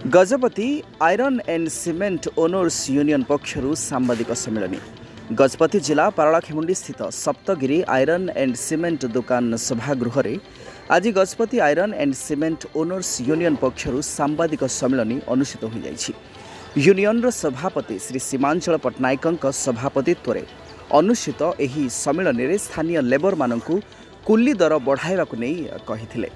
Gajapati iron and cement owners union पक्षरु सांबादिक सम्मेलन। गजपति जिला पारलाखेमुंडी स्थित सप्तगिरी आयरन एंड सीमेंट दुकान सभागृह रे आज Gajapati iron and cement owners union पक्षरु सांबादिक सम्मेलन अनुष्ठित हो जाइछि। यूनियन सभापति श्री सीमांचल पट्टनायक सभापतित्व रे अनुष्ठित एही सम्मेलन रे स्थानीय लेबर मानकु कुल्ली दर बढ़ाइबाकु नै कहिथिले।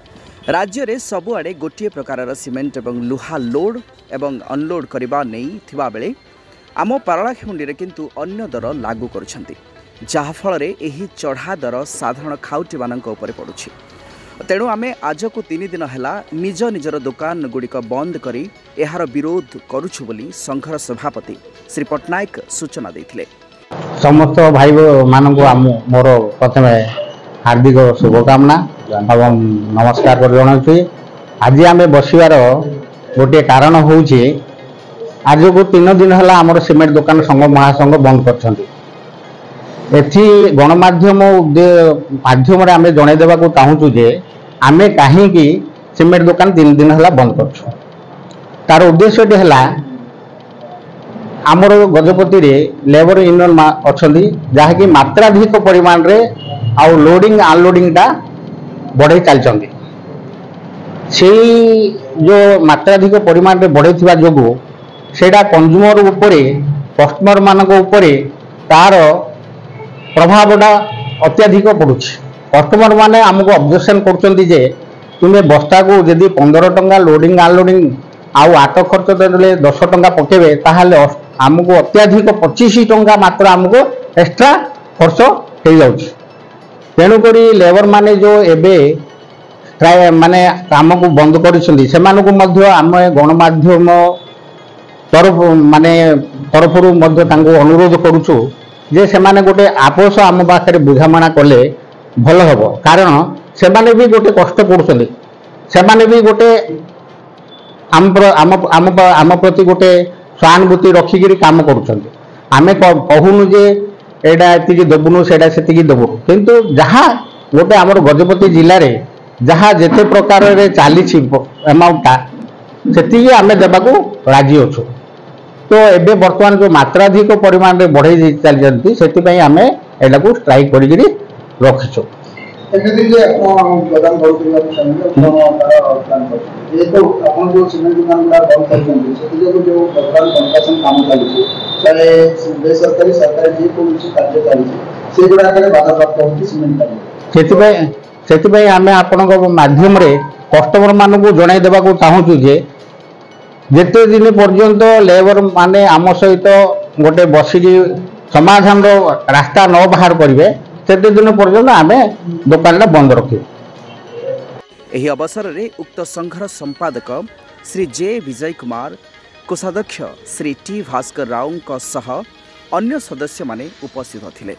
राज्य रे सबुआड़े गोटे प्रकार सीमेंट एवं लुहा लोड एवं अनलोड करबा नै थिबा बेले आम पारलाखेमुंडी रे किंतु अन्य दर लागू करुछंती, जहा फल रे एही चढ़ा दर साधारण खाउटी मानक उपरे पड़ुछि। तेणु आमे आज को 3 दिन हैला निज निजर दुकान गुड़िक बंद करी एहार विरोध करुछु बोली संघर सभापति श्री पट्टनायक सूचना देथिले। समस्त भाई मानकु मोर प्रथमे हार्दिक शुभकामना एवं नमस्कार कर जनाऊँ। आज आम बसवार गोटे कारण हूँ आज को 3 दिन है आम सीमेंट दुकान संघ महासंघ बंद कर गणमाध्यम माध्यम आम जनईदेवा चाहूँ जे आम कहीं सीमेंट दुकान 3 दिन है बंद कर तार उद्देश्य है आमर गजपति रे लेबर यूनियन अच्छा जहाँकि मात्राधिक परिमाण रे आउ लोडिंग अनलोडिंग टा बढ़े चलती जो मात्राधिक परिमाण रे बढ़े थिबा जोगु सेटा कंज्यूमर उपरे कस्टमर मानक उपरे तार प्रभावटा अत्याधिक पड़ुछि। कस्टमर माने हमको ऑब्जेक्शन करछंती जे तुमे बस्ता को यदि 15 टंका लोडिंग अनलोडिंग आउ आट खर्च देले 10 टंका पकेबे ताहाले हमको अत्याधिक 25 टंका मात्र हमको एक्स्ट्रा खर्च हो जाउछि। तेणुकरी लेबर माने जो एबे प्राय माने काम को बंद करिसंती सेमानकु मध्य आम गणमाध्यम तरफ अनुरोध करुछु जे सेमाने गोटे आपस आम पाखे बुझामणा कले भल हम, कारण सेमाने भी गोटे कष्ट पड़ुछंती, सेमाने भी गोटे आम प्रति गोटे सहानुभूति रखिकी काम करुछंती। आमे कहूनु जे एडा एतिकी दबुनु सेडा सेतिकी दबुनु, किंतु जहाँ गोटे आमर गजपति जिले में जहाँ जेते प्रकार रे चली एमाउंटा सेतिकी आमे देबाकू राजी अच्छु। तो एबे वर्तमान जो मात्राधिक परिमाण रे बढ़े चलती से आमे एडाकू स्ट्राइक करी रखिछु। से आमे आपनक माध्यम रे कस्टमर मानकु जणाई देबाकू चाहूँ जे जेते दिन पर्यंत लेबर माने आम सहित गोटे बसिकी समाधान रास्ता न बाहर करेंगे सेते दिन पर्यंत आमे दुकान बंद रखिबे। एही अवसर रे उक्त संघर संपादक श्री जे विजय कुमार, कोषाध्यक्ष श्री टी भास्कर राव सह अन्य सदस्य माने उपस्थित थिले।